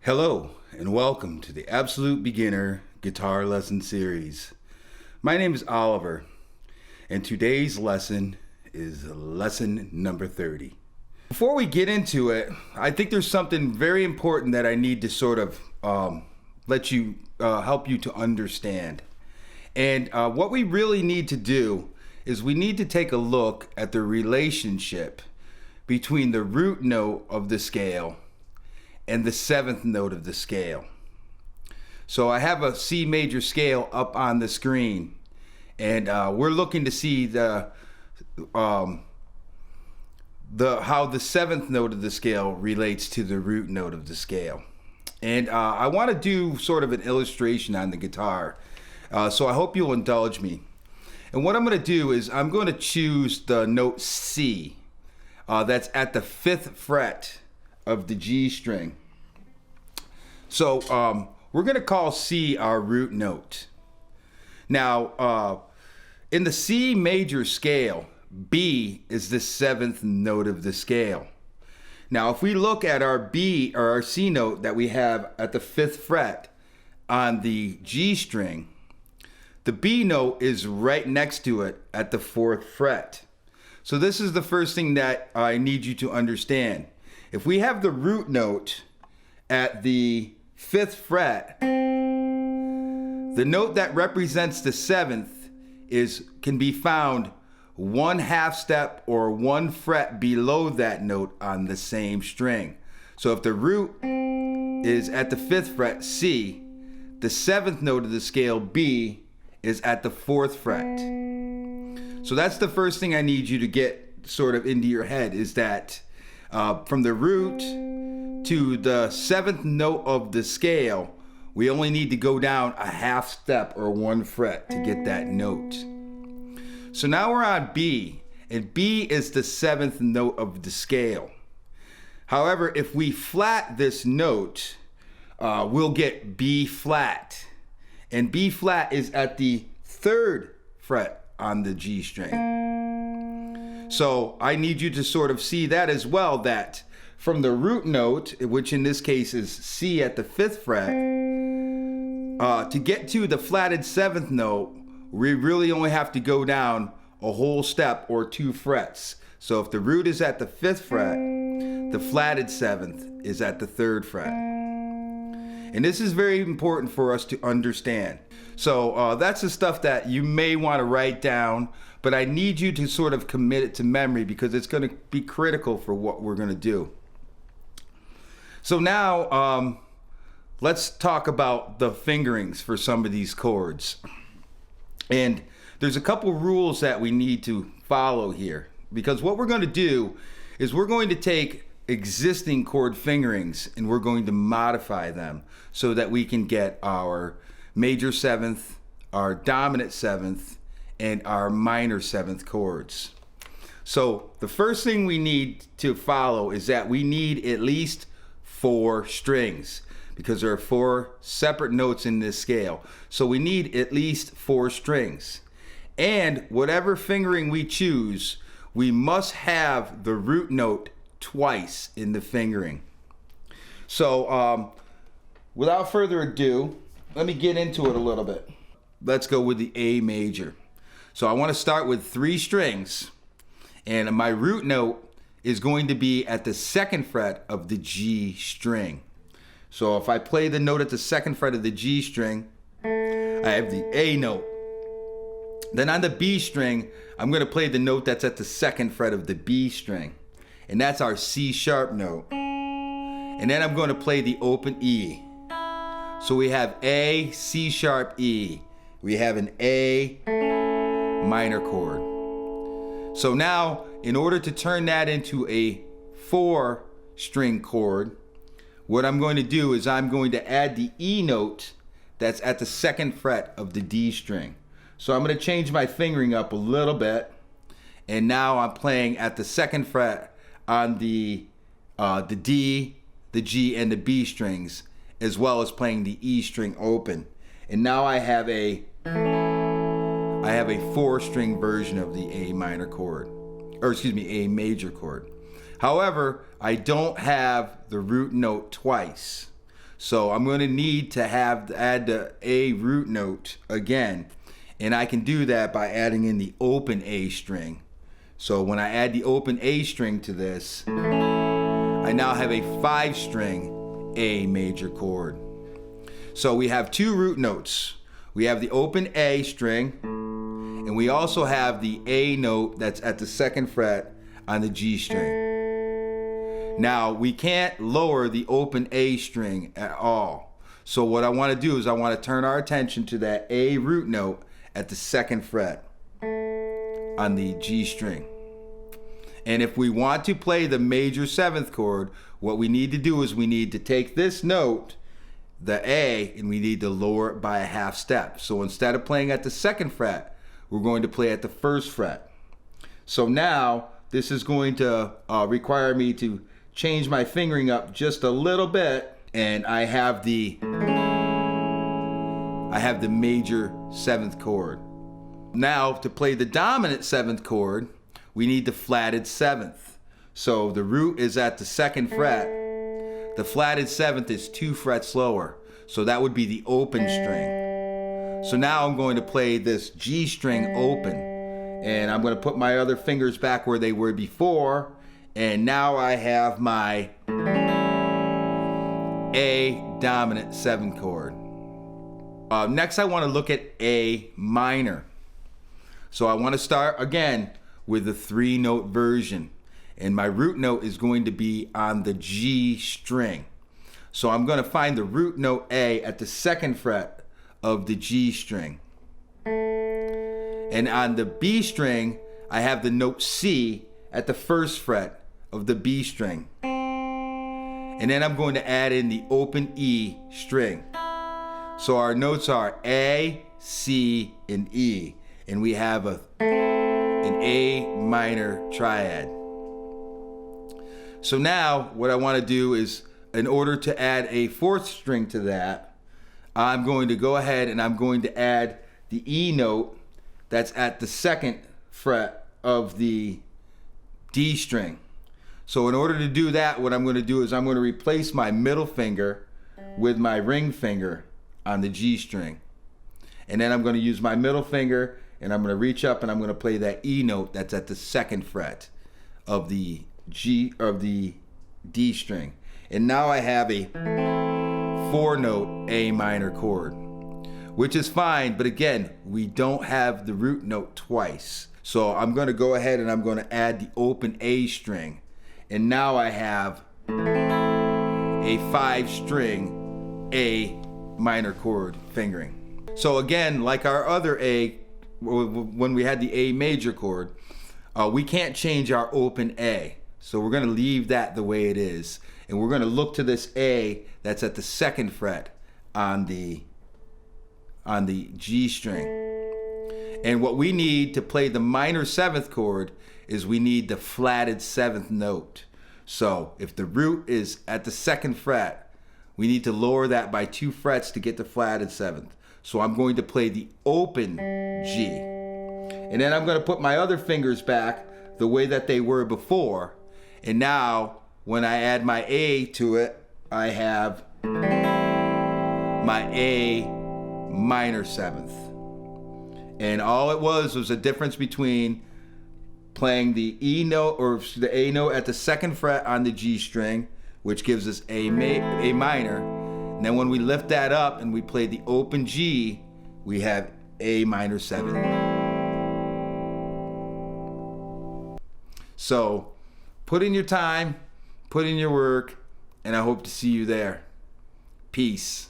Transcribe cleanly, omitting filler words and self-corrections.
Hello and welcome to the Absolute Beginner Guitar Lesson Series. My name is Oliver and today's lesson is lesson number 30. Before we get into it, I think there's something very important that I need to sort of help you to understand. And what we really need to do is we need to take a look at the relationship between the root note of the scale and the seventh note of the scale. So I have a C major scale up on the screen, and we're looking to see how the seventh note of the scale relates to the root note of the scale. And I want to do sort of an illustration on the guitar, so I hope you'll indulge me. And what I'm going to do is I'm going to choose the note C that's at the 5th fret of the G string. So we're going to call C our root note. Now, in the C major scale, B is the 7th note of the scale. Now, if we look at our B or our C note that we have at the 5th fret on the G string, the B note is right next to it at the 4th fret. So this is the first thing that I need you to understand. If we have the root note at the 5th fret, the note that represents the 7th can be found 1/2 step or 1 fret below that note on the same string. So if the root is at the 5th fret, C, the 7th note of the scale, B, is at the 4th fret. So that's the first thing I need you to get sort of into your head, is that from the root to the 7th note of the scale, we only need to go down 1/2 step or 1 fret to get that note. So now we're on B, and B is the 7th note of the scale. However, if we flat this note, we'll get B flat. And B flat is at the 3rd fret on the G string. So I need you to sort of see that as well, that from the root note, which in this case is C at the 5th fret, to get to the flatted 7th note, we really only have to go down a whole step or 2 frets. So if the root is at the 5th fret, the flatted 7th is at the 3rd fret. And this is very important for us to understand. So that's the stuff that you may want to write down, but I need you to sort of commit it to memory because it's going to be critical for what we're going to do. So now let's talk about the fingerings for some of these chords. And there's a couple rules that we need to follow here, because what we're going to do is we're going to take existing chord fingerings and we're going to modify them so that we can get our major 7th, our dominant 7th, and our minor 7th chords. So the first thing we need to follow is that we need at least 4 strings, because there are 4 separate notes in this scale. So we need at least 4 strings. And whatever fingering we choose, we must have the root note twice in the fingering. So without further ado, let me get into it a little bit. Let's go with the A major. So I want to start with 3 strings, and my root note is going to be at the 2nd fret of the G string. So if I play the note at the 2nd fret of the G string, I have the A note. Then on the B string, I'm going to play the note that's at the 2nd fret of the B string. And that's our C sharp note. And then I'm going to play the open E. So we have A, C sharp, E. We have an A minor chord. So now, in order to turn that into a 4-string chord, what I'm going to do is I'm going to add the E note that's at the 2nd fret of the D string. So I'm going to change my fingering up a little bit, and now I'm playing at the 2nd fret on the D, the G, and the B strings, as well as playing the E string open. And now I have a 4-string version of the A minor chord, or excuse me, A major chord. However, I don't have the root note twice. So I'm going to need to add the A root note again. And I can do that by adding in the open A string. So when I add the open A string to this, I now have a 5-string A major chord. So we have 2 root notes. We have the open A string, and we also have the A note that's at the 2nd fret on the G string. Now, we can't lower the open A string at all. So what I want to do is I want to turn our attention to that A root note at the 2nd fret on the G string. And if we want to play the major 7th chord, what we need to do is we need to take this note, the A, and we need to lower it by a half step. So instead of playing at the 2nd fret, we're going to play at the 1st fret. So now this is going to require me to change my fingering up just a little bit, and I have the major 7th chord. Now to play the dominant 7th chord, we need the flatted 7th. So the root is at the 2nd fret. The flatted 7th is 2 frets lower. So that would be the open string. So now I'm going to play this G string open. And I'm going to put my other fingers back where they were before. And now I have my A dominant 7th chord. Next I want to look at A minor. So I want to start again with the 3-note version, and my root note is going to be on the G string. So I'm going to find the root note A at the 2nd fret of the G string, and on the B string I have the note C at the 1st fret of the B string, and then I'm going to add in the open E string. So our notes are A, C, and E, and we have an A minor triad. So now what I want to do is, in order to add a 4th string to that, I'm going to go ahead and I'm going to add the E note that's at the 2nd fret of the D string. So in order to do that, what I'm going to do is I'm going to replace my middle finger with my ring finger on the G string. And then I'm going to use my middle finger and I'm going to reach up and I'm going to play that E note that's at the 2nd fret of the D string. And now I have a 4-note A minor chord, which is fine, but again, we don't have the root note twice. So I'm going to go ahead and I'm going to add the open A string. And now I have a 5-string A minor chord fingering. So again, like our other A, when we had the A major chord, we can't change our open A. So we're going to leave that the way it is. And we're going to look to this A that's at the 2nd fret on the G string. And what we need to play the minor 7th chord is we need the flatted 7th note. So if the root is at the 2nd fret, we need to lower that by 2 frets to get the flatted 7th. So I'm going to play the open G. And then I'm going to put my other fingers back the way that they were before. And now when I add my A to it, I have my A minor 7th. And all it was a difference between playing the E note or the A note at the 2nd fret on the G string, which gives us A minor. And then when we lift that up and we play the open G, we have A minor 7. So put in your time, put in your work, and I hope to see you there. Peace.